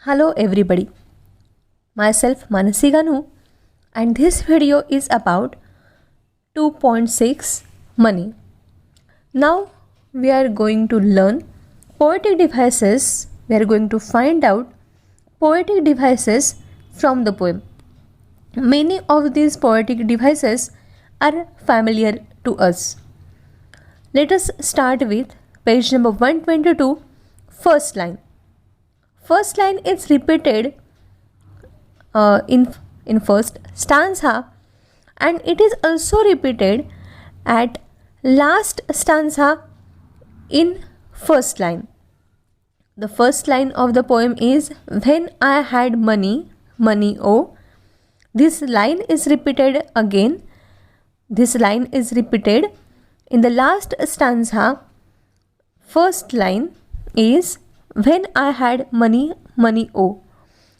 Hello everybody, myself Manasi Ganu and this video is about 2.6 money. Now we are going to learn poetic devices. We are going to find out poetic devices from the poem. Many of these poetic devices are familiar to us. Let us start with page number 122, first line. First line is repeated in first stanza and it is also repeated at last stanza in first line. The first line of the poem is when I had money, money oh. This line is repeated again. This line is repeated in the last stanza. First line is when I had money, money oh.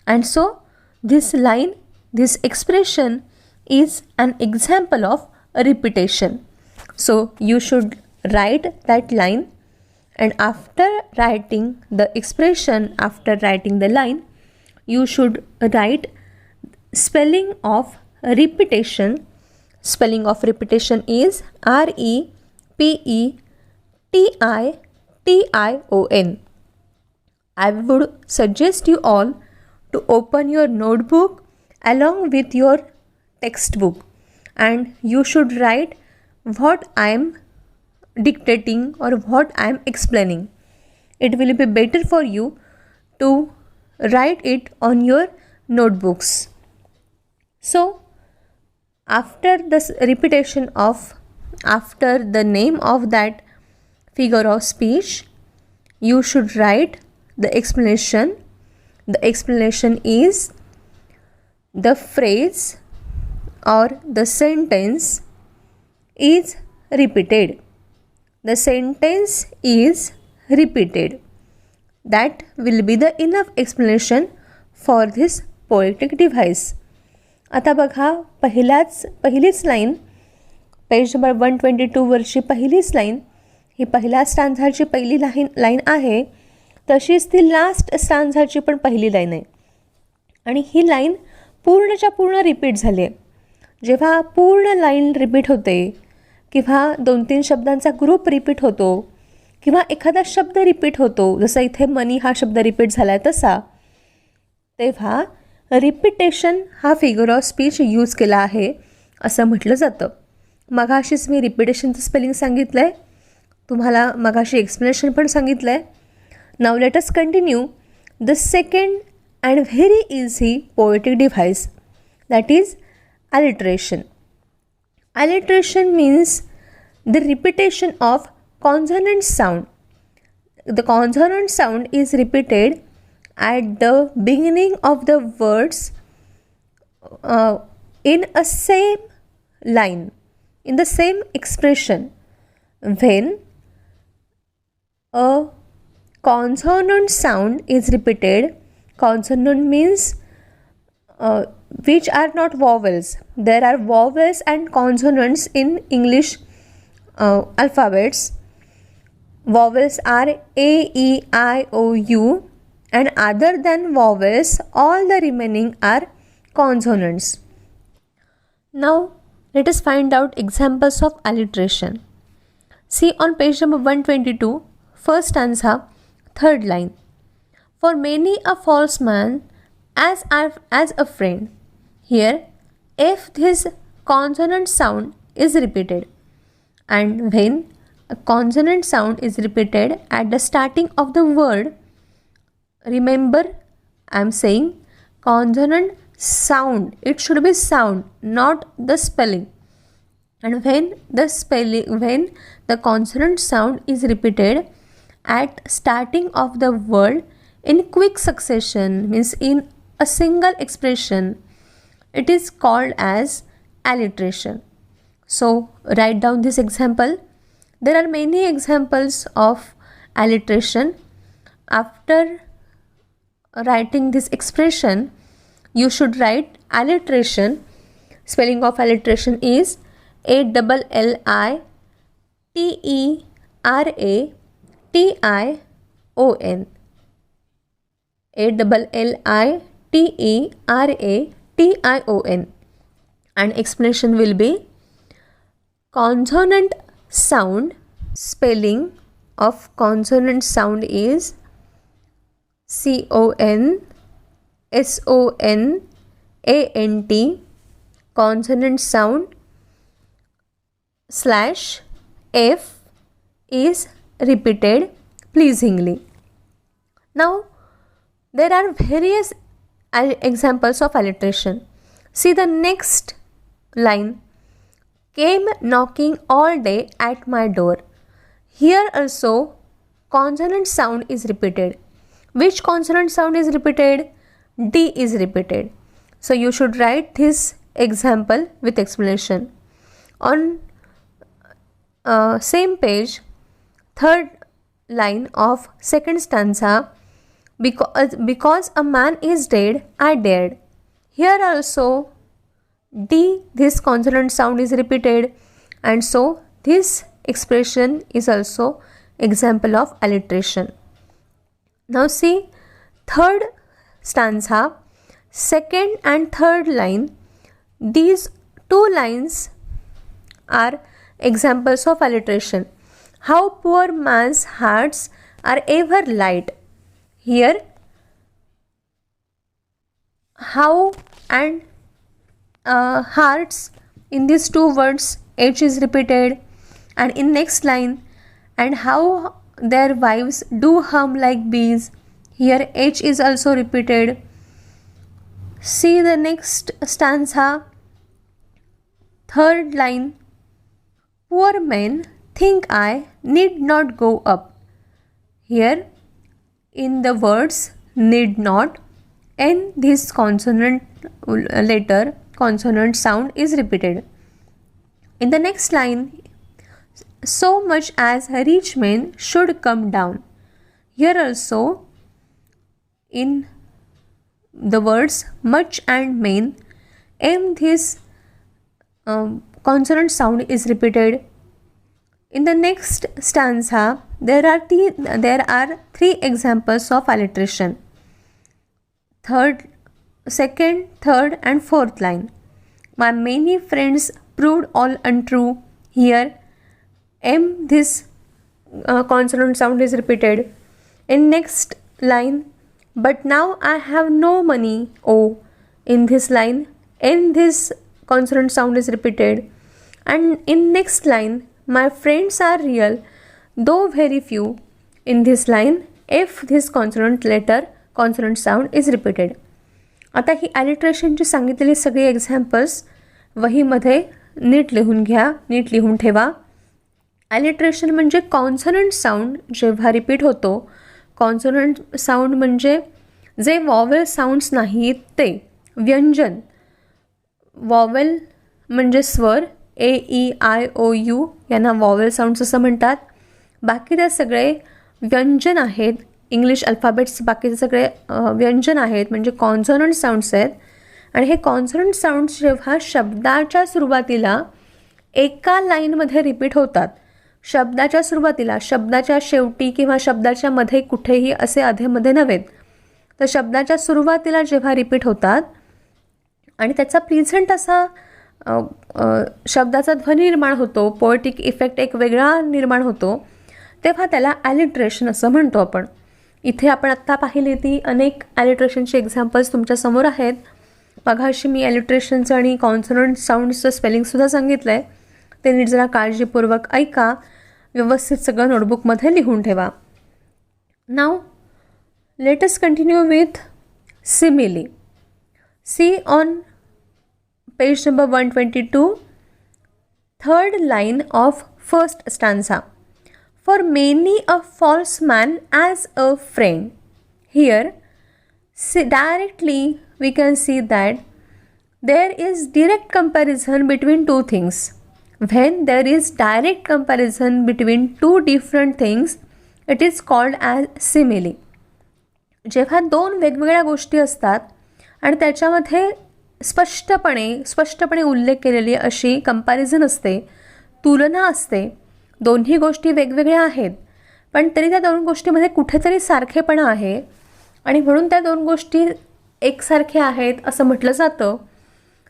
And so this line, this expression is an example of a repetition. So you should write that line, and after writing the expression, after writing the line, you should write spelling of repetition. Spelling of repetition is REPETITION. I would suggest you all to open your notebook along with your textbook and you should write what I am dictating or what I am explaining. It will be better for you to write it on your notebooks. So, after this repetition of, after the name of that figure of speech, you should write the explanation. The explanation is the phrase or the sentence is repeated. The sentence is repeated. That will be the enough explanation for this poetic device. आता बघा पहिलीच line page number 122 वरची पहिलीच line ही पहिल्या स्टांझाची पहिली line आहे. तशीच ती लास्ट स्टांझाची पण पहिली लाईन आहे आणि ही लाईन पूर्णच्या पूर्ण रिपीट झाली आहे. जेव्हा पूर्ण लाईन रिपीट होते किंवा 2-3 शब्दांचा ग्रुप रिपीट होतो किंवा एखादा शब्द रिपीट होतो, जसं इथे मनी हा शब्द रिपीट झाला आहे तसा, तेव्हा रिपिटेशन हा फिगर ऑफ स्पीच यूज केला आहे असं म्हटलं जातं. मगाशीच मी रिपिटेशनचं स्पेलिंग सांगितलं आहे, तुम्हाला मगाशी एक्सप्लेनेशन पण सांगितलं आहे. Now let us continue the second and very easy poetic device, that is alliteration. Alliteration means the repetition of consonant sound. The consonant sound is repeated at the beginning of the words in a same line, in the same expression. When a consonant sound is repeated, consonant means which are not vowels. There are vowels and consonants in English alphabets. Vowels are A, E, I, O, U, and other than vowels, all the remaining are consonants. Now let us find out examples of alliteration. See on page number 122, first stanza, third line. For many a false man as a friend. Here if this consonant sound is repeated, and when a consonant sound is repeated at the starting of the word, remember I am saying consonant sound, it should be sound, not the spelling. And when the consonant sound is repeated at starting of the word in quick succession, means in a single expression, it is called as alliteration. So write down this example. There are many examples of alliteration. After writing this expression, you should write alliteration. Spelling of alliteration is ALLITERATION. ALLITERATION. And explanation will be consonant sound. Spelling of consonant sound is CONSONANT. Consonant sound /F is repeated pleasingly. Now there are various examples of alliteration. See the next line, came knocking all day at my door. Here also consonant sound is repeated. Which consonant sound is repeated? D is repeated. So you should write this example with explanation. On same page, third line of second stanza, because a man is dead, I dared. Here also D, this consonant sound is repeated, and so this expression is also example of alliteration. Now see third stanza, second and third line. These two lines are examples of alliteration. How poor man's hearts are ever light. Here how and hearts, in these two words H is repeated, and in next line, and how their wives do hum like bees. Here H is also repeated. See the next stanza, third line, poor men think I need not go up. Here in the words need not, and this consonant letter, consonant sound is repeated. In the next line, so much as rich men should come down. Here also in the words much and men, M, this consonant sound is repeated. In the next stanza, there are three examples of alliteration. Second, third and fourth line. My many friends proved all untrue. Here M, this consonant sound is repeated. In next line, but now I have no money. O, in this line N, this consonant sound is repeated. And in next line, my friends are real though very few. In this line F, this consonant sound is repeated. आता ही ॲलिट्रेशनची सांगितलेली सगळी examples वहीमध्ये NEET लिहून घ्या, NEET लिहून ठेवा. ॲलिट्रेशन म्हणजे consonant sound जेव्हा repeat होतो. कॉन्सनंट साऊंड म्हणजे जे वॉवेल साऊंड्स नाहीत ते व्यंजन. वॉवेल म्हणजे स्वर, AEIOU यांना वॉवेल साऊंड्स असं म्हणतात. बाकी ते सगळे व्यंजन आहेत. इंग्लिश अल्फाबेट्स बाकीचे सगळे व्यंजन आहेत, म्हणजे कॉन्सोनंट साऊंड्स आहेत. आणि हे कॉन्सोनंट साऊंड्स जेव्हा शब्दाच्या सुरुवातीला एका लाईनमध्ये रिपीट होतात, शब्दाच्या सुरुवातीला, शब्दाच्या शेवटी किंवा शब्दाच्या मध्ये कुठेही असे अधेमध्ये नव्हेत, तर शब्दाच्या सुरुवातीला जेव्हा रिपीट होतात आणि त्याचा प्लीझंट असा शब्दाचा ध्वनी निर्माण होतो, पोएटिक इफेक्ट एक वेगळा निर्माण होतो, तेव्हा त्याला ॲलिट्रेशन असं म्हणतो आपण. इथे आपण आत्ता पाहिली ती अनेक ॲलिट्रेशनचे एक्झाम्पल्स तुमच्यासमोर आहेत. मघाशी मी ॲलिट्रेशनचं आणि कॉन्सोनंट साऊंड्सचं स्पेलिंगसुद्धा सांगितलं आहे. ते नीट जरा काळजीपूर्वक ऐका, व्यवस्थित सगळं नोटबुकमध्ये लिहून ठेवा. नाव let us continue with simile. See on page number 122, third line of first stanza. For many a false man as a friend. Here directly we can see that there is direct comparison between two things. When there is direct comparison between two different things, it is called as simile. जेव्हा दोन वेगवेगळ्या गोष्टी असतात आणि त्याच्यामध्ये स्पष्टपणे उल्लेख केलेली अशी कंपॅरिझन असते, तुलना असते. दोन्ही गोष्टी वेगवेगळ्या आहेत पण तरी त्या दोन गोष्टीमध्ये कुठेतरी सारखेपणा आहे, आणि म्हणून त्या दोन गोष्टी एकसारख्या आहेत असं म्हटलं जातं,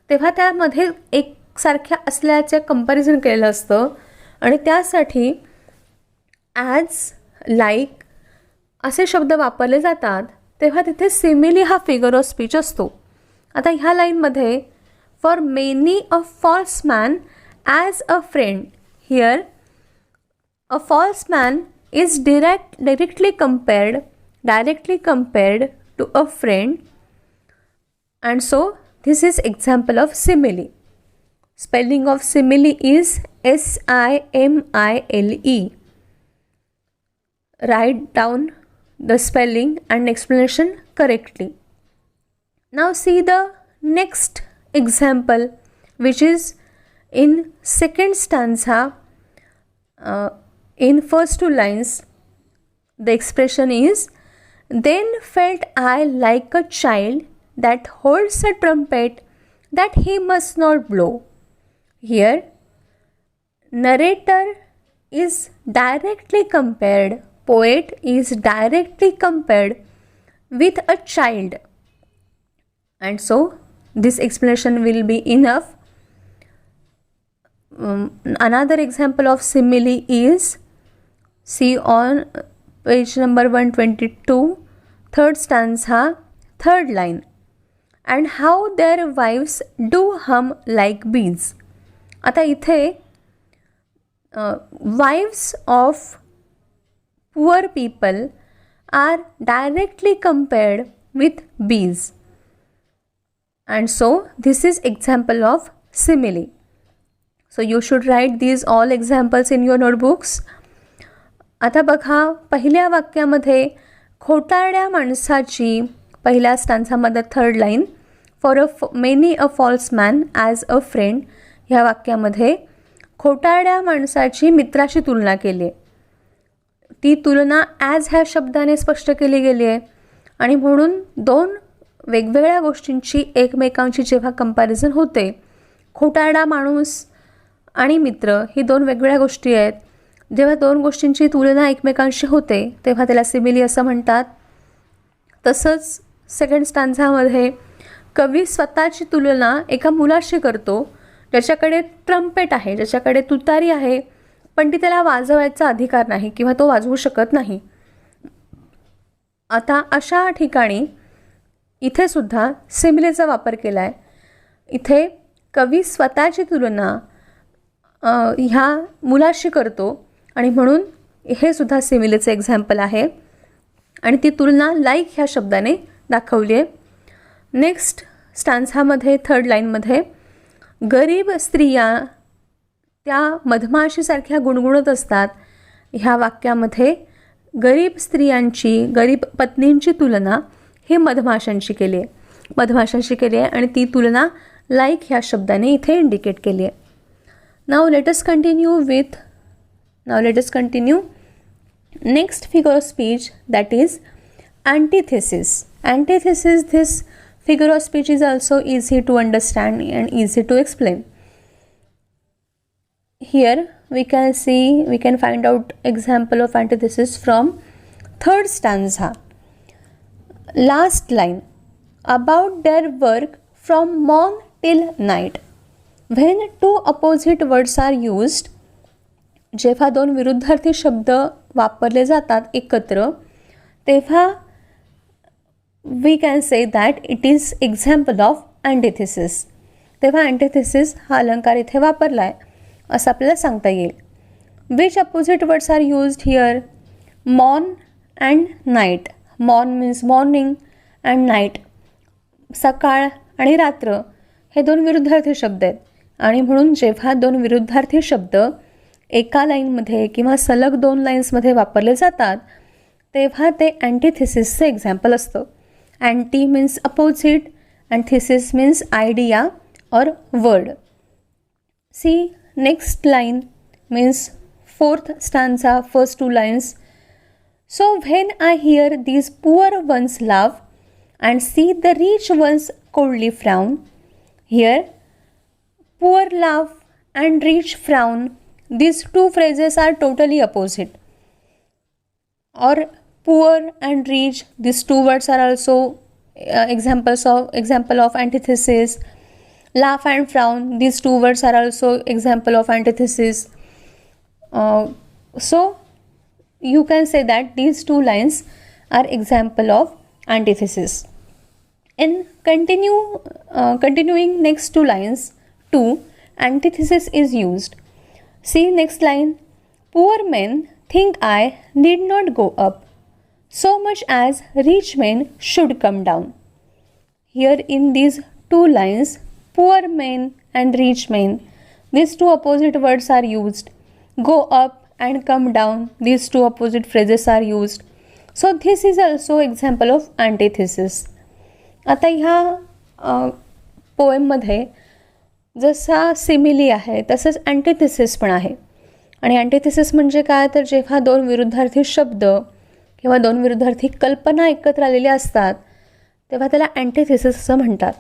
तेव्हा त्यामध्ये एकसारख्या असल्याचे कंपॅरिझन केलेलं असतं आणि त्यासाठी ॲज, लाईक असे शब्द वापरले जातात, तेव्हा तिथे सिमिली हा फिगर ऑफ स्पीच असतो. आता ह्या लाईनमध्ये for many a false man as a friend, here a false man is directly compared to a friend, and so this is example of simile. Spelling of simile is SIMILE. Write down the spelling and explanation correctly. Now see the next example, which is in second stanza. In first two lines, the expression is, then felt I like a child that holds a trumpet that he must not blow. Here, narrator is directly compared, poet is directly compared with a child, and so this explanation will be enough. Another example of simile is, see on page number 122, third stanza, third line, and how their wives do hum like bees. आता इथे wives of poor people are directly compared with bees, and so this is example of simile. So you should write these all examples in your notebooks. आता बघा, पहिल्या वाक्यामध्ये खोटारड्या माणसाची, पहिल्या स्टान्झामध्ये third line, for many a false man as a friend, ह्या वाक्यामध्ये खोटारड्या माणसाची मित्राशी तुलना केली आहे. ती तुलना ॲज ह्या शब्दाने स्पष्ट केली गेली आहे आणि म्हणून दोन वेगवेगळ्या गोष्टींची एकमेकांची जेव्हा कंपॅरिझन होते, खोटारडा माणूस आणि मित्र ही दोन वेगवेगळ्या गोष्टी आहेत, जेव्हा दोन गोष्टींची तुलना एकमेकांशी होते तेव्हा त्याला सिमिली असं म्हणतात. तसंच सेकंड स्टान्झामध्ये कवी स्वतःची तुलना एका मुलाशी करतो ज्याच्याकडे ट्रम्पेट आहे, ज्याच्याकडे तुतारी आहे, पण ती त्याला वाजवायचा अधिकार नाही किंवा तो वाजवू शकत नाही. आता अशा ठिकाणी इथे सुद्धा सिमिलीचा वापर केला आहे. इथे कवी स्वतःची तुलना ह्या मुलाशी करतो आणि म्हणून हे सुद्धा सिमिलीचं एक्झाम्पल आहे आणि ती तुलना लाईक ह्या शब्दाने दाखवली आहे. नेक्स्ट स्टान्झामध्ये थर्ड लाईनमध्ये गरीब स्त्रिया त्या मधमाशीसारख्या गुणगुणत असतात, ह्या वाक्यामध्ये गरीब स्त्रियांची, गरीब पत्नींची तुलना हे मधमाशांशी केली आहे आणि ती तुलना लाईक ह्या शब्दाने इथे इंडिकेट केली आहे. Now let us continue next figure of speech, that is antithesis. Antithesis, this figure of speech is also easy to understand and easy to explain. Here we can find out example of antithesis from third stanza. Last line, about their work from morn till night. When two opposite words are used, जेव्हा दोन विरुद्धार्थी शब्द वापरले जातात एकत्र, तेव्हा we can say that it is example of antithesis. तेव्हा antithesis हा अलंकार इथे वापरला आहे असं आपल्याला सांगता येईल. Which opposite words are used here? Morn and night. Morn means morning and night, सकाळ आणि रात्र, हे दोन विरुद्धार्थी शब्द आहेत आणि म्हणून जेव्हा दोन विरुद्धार्थी शब्द एका लाईनमध्ये किंवा सलग दोन लाईन्समध्ये वापरले जातात तेव्हा ते अँटीथिसिसचं एक्झाम्पल असतं. Anti means opposite and thesis means idea और word. See next line means fourth stanza, first two lines. So when I hear these poor ones laugh and see the rich ones coldly frown. Here poor laugh and rich frown, these two phrases are totally opposite. Or Poor and rich, these two words are also example of antithesis. Laugh and frown, these two words are also example of antithesis. So you can say that these two lines are example of antithesis. In continuing next two lines, two antithesis is used. See next line. Poor men think I need not go up so much as rich men should come down. Here in these two lines, poor men and rich men, these two opposite words are used. Go up and come down, these two opposite phrases are used. So this is also example of antithesis. आता ह्या पोएममध्ये जसा simile आहे तसंच अँटिथेसिस पण आहे. आणि अँटिथेसिस म्हणजे काय, तर जेव्हा दोन विरुद्धार्थी शब्द किंवा दोन विरुद्धार्थी कल्पना एकत्र आलेल्या असतात तेव्हा त्याला अँटिथेसिस असं म्हणतात.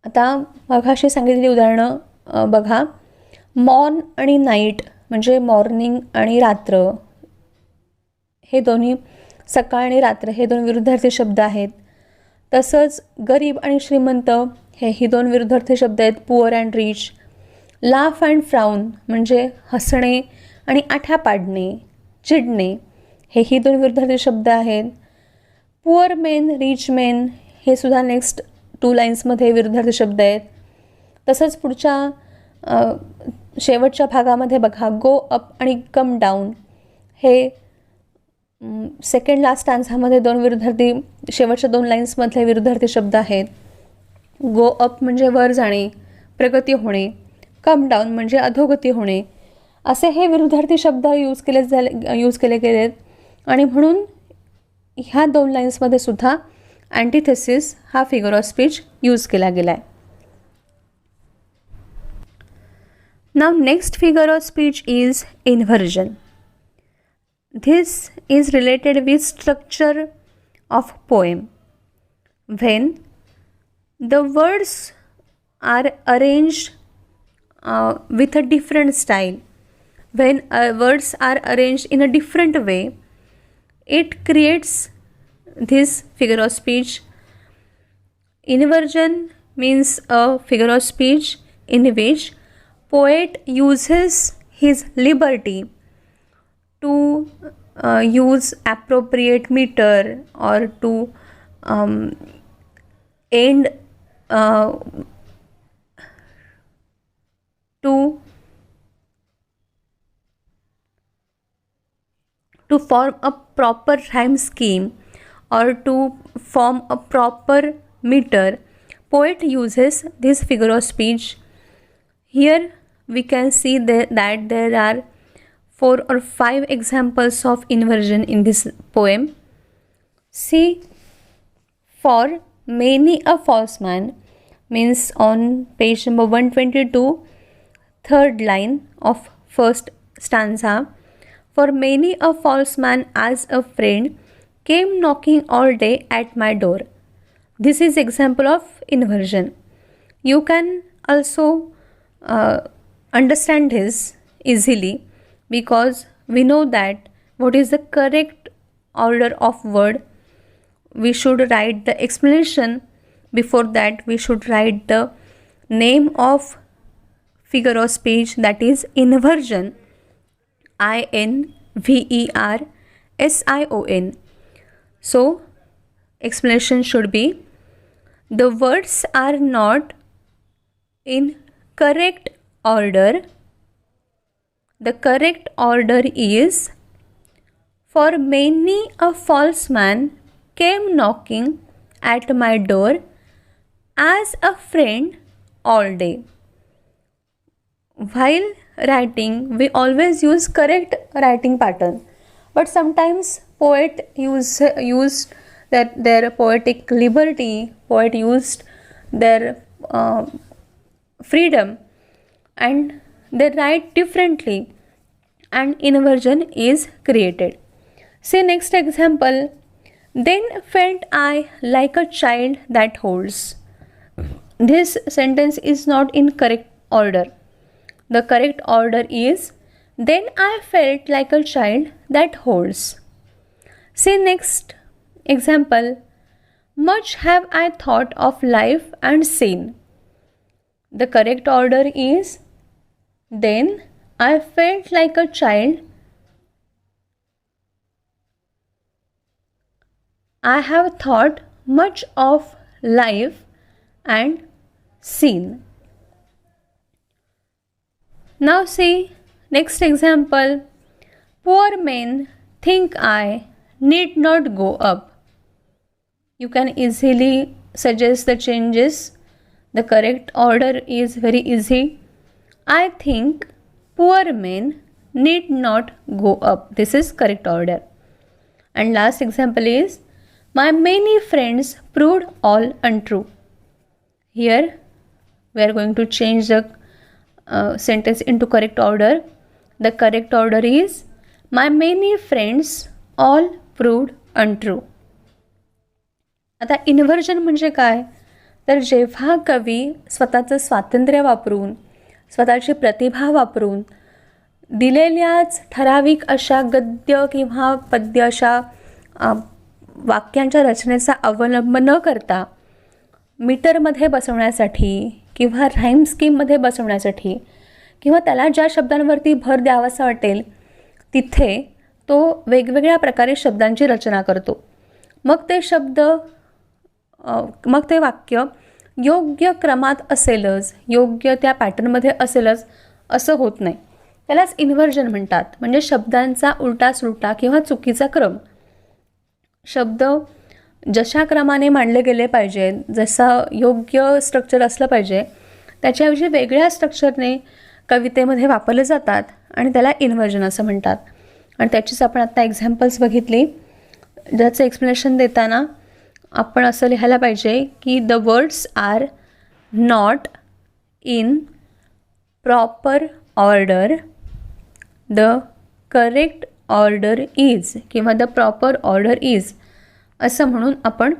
आता मघाशी सांगितलेली उदाहरणं बघा. मॉर्न आणि नाईट म्हणजे मॉर्निंग आणि रात्र, हे दोन्ही सकाळ आणि रात्र हे दोन विरुद्धार्थी शब्द आहेत. तसंच गरीब आणि श्रीमंत हेही दोन विरुद्धार्थी शब्द आहेत, poor and rich. Laugh and frown म्हणजे हसणे आणि आठ्या पाडणे, चिडणे, हेही दोन विरुद्धार्थी शब्द आहेत. पुअर मेन, रिच मेन हे सुद्धा नेक्स्ट टू लाईन्समध्ये विरुद्धार्थी शब्द आहेत. तसंच पुढच्या शेवटच्या भागामध्ये बघा, गो अप आणि कम डाऊन हे सेकंड लास्ट स्टान्झामध्ये दोन विरुद्धार्थी, शेवटच्या दोन लाईन्समधले विरुद्धार्थी शब्द आहेत. गो अप म्हणजे वर जाणे, प्रगती होणे, कम डाऊन म्हणजे अधोगती होणे, असे हे विरुद्धार्थी शब्द यूज केले गेलेत. आणि म्हणून ह्या दोन लाईन्समध्ये सुद्धा अँटिथेसिस हा फिगर ऑफ स्पीच यूज केला गेला आहे. नाव next figure of speech is inversion. This is related with structure of poem. When the words are arranged with a different style, when words are arranged in a different way, it creates this figure of speech. Inversion means a figure of speech in which poet uses his liberty to use appropriate meter or to end to form a proper rhyme scheme or to form a proper meter. Poet uses this figure of speech. Here we can see that there are 4 or 5 examples of inversion in this poem. See, for many a false man means on page number 122, third line of first stanza. For many a false man as a friend came knocking all day at my door. This is example of inversion. You can also understand this easily, because we know that what is the correct order of word. We should write the explanation. Before that we should write the name of figure of speech, that is inversion, INVERSION. So explanation should be, the words are not in correct order. The correct order is, for many a false man came knocking at my door as a friend all day. While writing, we always use correct writing pattern, but sometimes poet used their poetic liberty, poet used their freedom, and they write differently, and inversion is created. See next example. Then felt I like a child that holds. This sentence is not in correct order. The correct order is, then I felt like a child that holds. See next example. Much have I thought of life and seen. The correct order is, then I felt like a child. I have thought much of life and seen. Now see next example. Poor men think I need not go up. You can easily suggest the changes. The correct order is very easy. I think poor men need not go up. This is correct order. And last example is, my many friends proved all untrue. Here we are going to change the sentence into correct order. The correct order is, my many friends all proved untrue. आता inversion म्हणजे काय, तर जेव्हा कवी स्वतःचं स्वातंत्र्य वापरून, स्वतःची प्रतिभा वापरून दिलेल्याच ठराविक अशा गद्य किंवा पद्य अशा वाक्यांच्या रचनेचा अवलंब न करता मीटरमध्ये बसवण्यासाठी किंवा राईम स्कीममध्ये बसवण्यासाठी किंवा त्याला ज्या शब्दांवरती भर द्यावासा वाटेल तिथे तो वेगवेगळ्या प्रकारे शब्दांची रचना करतो. मग ते वाक्य योग्य क्रमात असेलच, योग्य त्या पॅटर्नमध्ये असेलच असं होत नाही. त्यालाच इन्व्हर्जन म्हणतात. म्हणजे शब्दांचा उलटा सुलटा किंवा चुकीचा क्रम. शब्द जशा क्रमाने मांडले गेले पाहिजेत, जसा योग्य स्ट्रक्चर असलं पाहिजे, त्याच्याऐवजी वेगळ्या स्ट्रक्चरने कवितेमध्ये वापरले जातात आणि त्याला इन्व्हर्जन असं म्हणतात. आणि त्याचीच आपण आता एक्झाम्पल्स बघितली. ज्याचं एक्सप्लेनेशन देताना आपण असं लिहायला पाहिजे की the words are not in proper order, the correct order is किंवा द प्रॉपर ऑर्डर इज असं म्हणून आपण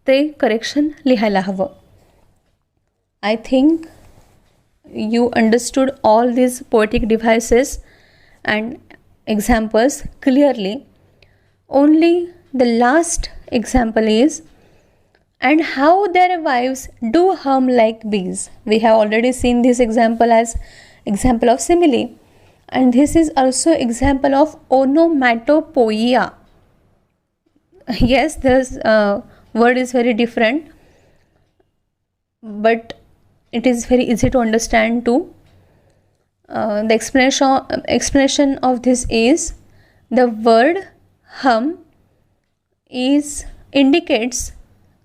ते करेक्शन लिहायला हवं. I think you understood all these poetic devices and examples clearly. Only the last example is, and how their wives do hum like bees. We have already seen this example as example of simile, and this is also example of onomatopoeia. Yes, this word is very different, but it is very easy to understand too. The explanation of this is, the word hum indicates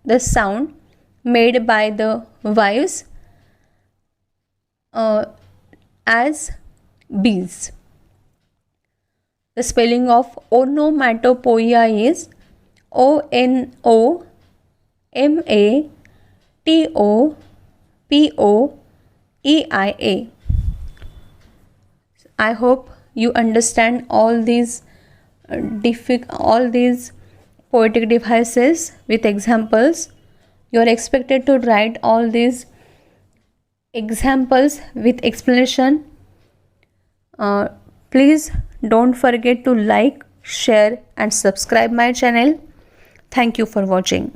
the sound made by the wives as bees. The spelling of onomatopoeia is ONOMATOPOEIA. I hope you understand all these poetic devices with examples. You are expected to write all these examples with explanation. Please don't forget to like, share and subscribe my channel. Thank you for watching.